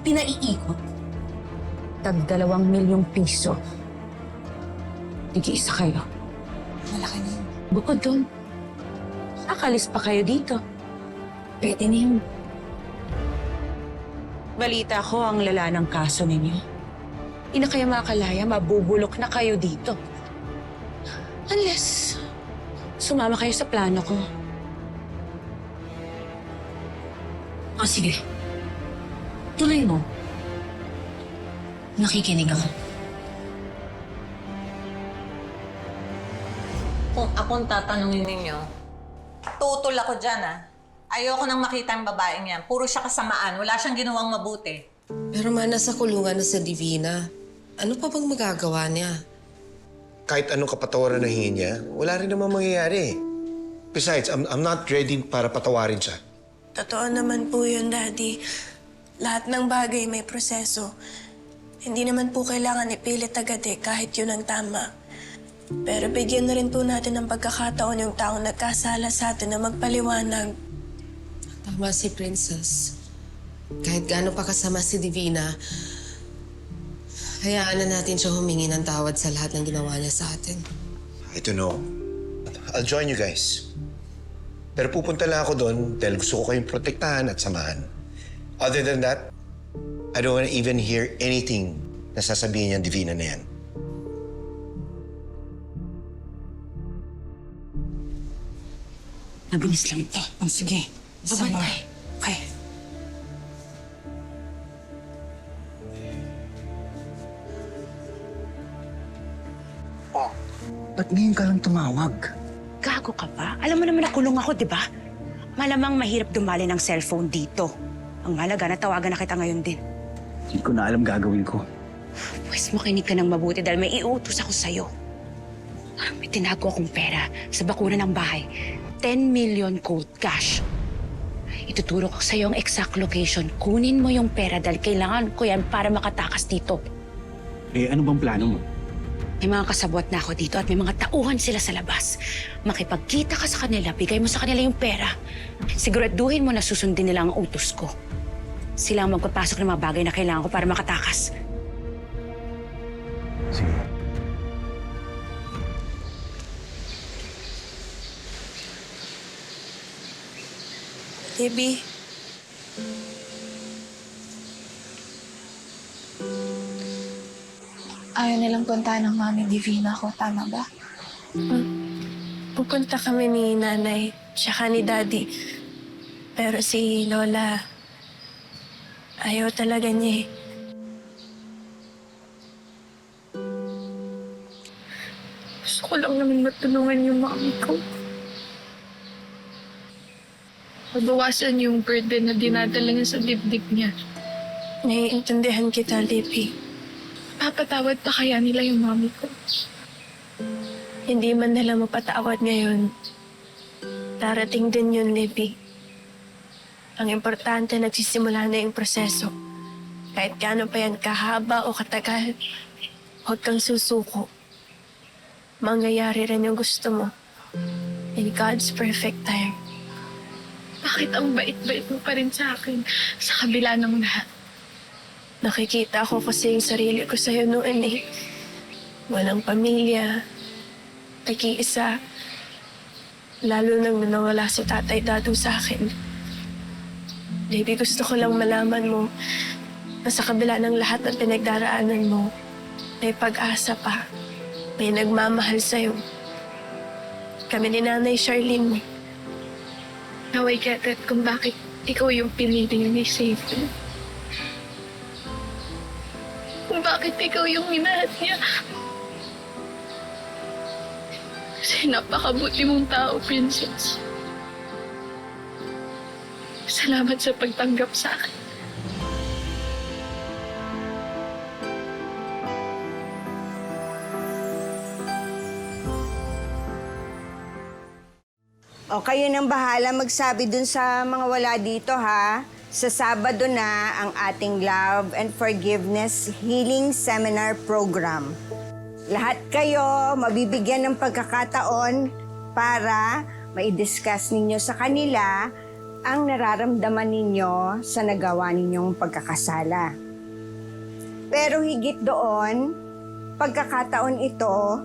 pinaiikot. Tag-2 milyong piso. Nag-iisa kayo. Malaki na yun. Bukod doon, akalis pa kayo dito. Pwede na yun. Balita ko ang lala ng kaso ninyo. Hindi na kayo makalaya, mabubulok na kayo dito. Unless, sumama kayo sa plano ko. O sige, tuloy mo. Nakikinig ako. Kung akong tatanungin ninyo, tutol ako dyan, ah. Ayoko nang makita ang babaeng yan. Puro siya kasamaan. Wala siyang ginawang mabuti. Pero nasa kulungan na sa Divina. Ano pa bang magagawa niya? Kahit anong kapatawaran na hingin niya, wala rin naman mangyayari. Besides, I'm not ready para patawarin siya. Totoo naman po yun, Daddy. Lahat ng bagay may proseso. Hindi naman po kailangan ipilit agad kahit yun ang tama. Pero bigyan na rin po natin ng pagkakataon yung taong nagkasala sa atin na magpaliwanag. Tama si Princess. Kahit gaano pa kasama si Divina, hayaan na natin siya humingi ng tawad sa lahat ng ginawa niya sa atin. I don't know. I'll join you guys. Pero pupunta lang ako doon dahil gusto ko kayong protektahan at samahan. Other than that, I don't want to even hear anything na sasabihin niya Divina na yan. Mabilis lang ito. Oh, sige. Babantay. Okay. Ba't ngayon ka lang tumawag? Gago ka ba? Alam mo naman nakulong ako, di ba? Malamang mahirap dumali ng cellphone dito. Ang malaga, natawagan na kita ngayon din. Hindi ko na alam gagawin ko. Pwes makinig ka ng mabuti dahil may iutos ako sa'yo. May tinago akong pera sa bakuran ng bahay. 10 million cold cash. Ituturo ko sa'yo ang exact location. Kunin mo yung pera dahil kailangan ko yan para makatakas dito. Eh, ano bang plano mo? May mga kasabwat na ako dito at may mga tauhan sila sa labas. Makipagkita ka sa kanila, bigay mo sa kanila yung pera. Siguraduhin mo na susundin nila ang utos ko. Sila ang magpapasok ng mga bagay na kailangan ko para makatakas. Sige. Baby. Ayaw nilang puntahan ng Mami Divina ko, tama ba? Pupunta kami ni Nanay, tsaka ni Daddy. Pero si Lola, ayaw talaga niya. Gusto ko lang naman matulungan yung mami ko. Mabawasan yung burden na dinadala niya sa dibdib niya. Naiintindihan kita, Lippy. Papatawad pa kaya nila yung mami ko? Hindi man nila mapatawad ngayon. Darating din yun, Lippy. Ang importante, nagsisimula na yung proseso. Kahit gaano pa yan kahaba o katagal, huwag kang susuko. Mangyayari rin yung gusto mo. In God's perfect time. Bakit ang bait-bait mo pa rin sa akin sa kabila ng lahat? Nakikita ko kasi yung sarili ko sa'yo noon eh. Walang pamilya. Nag-iisa. Lalo nang nawala si Tatay Dado sa akin. Baby, gusto ko lang malaman mo na sa kabila ng lahat ng pinagdaraanan mo, may pag-asa pa. May nagmamahal sa'yo. Kami ni Nanay Charlene. Now I get it kung bakit ikaw yung pinili ni Safety. Kung bakit ikaw yung minahal niya. Kasi napakabuti mong tao, Princess. Salamat sa pagtanggap sa akin. O, kayo nang bahala magsabi dun sa mga wala dito, ha? Sa Sabado na ang ating Love and Forgiveness Healing Seminar Program. Lahat kayo mabibigyan ng pagkakataon para mai-discuss ninyo sa kanila ang nararamdaman ninyo sa nagawa ninyong pagkakasala. Pero higit doon, pagkakataon ito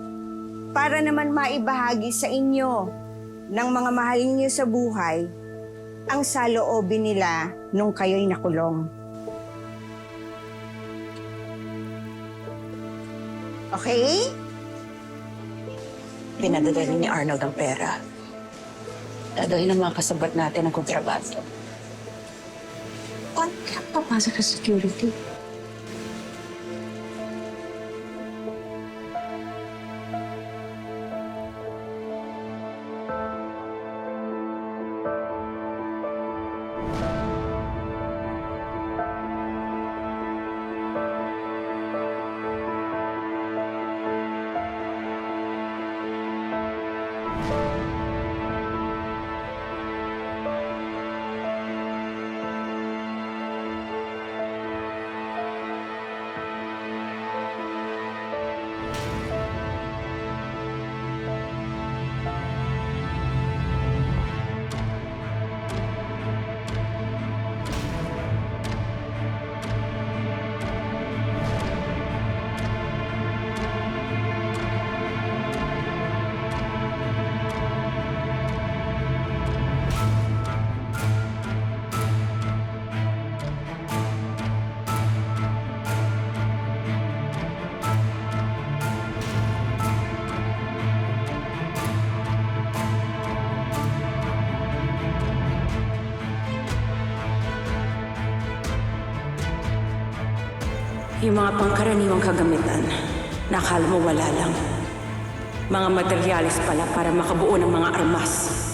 para naman maibahagi sa inyo ng mga mahal niyo sa buhay ang saloobin nila nung kayo'y nakulong. Okay? Pinadadali ni Arnold ang pera. Dadalhin ng mga kasabat natin ang kontrabando. Paano kaya papasok sa security? Yung mga pangkaraniwang kagamitan, nakala mo wala lang. Mga materyales pala para makabuo ng mga armas.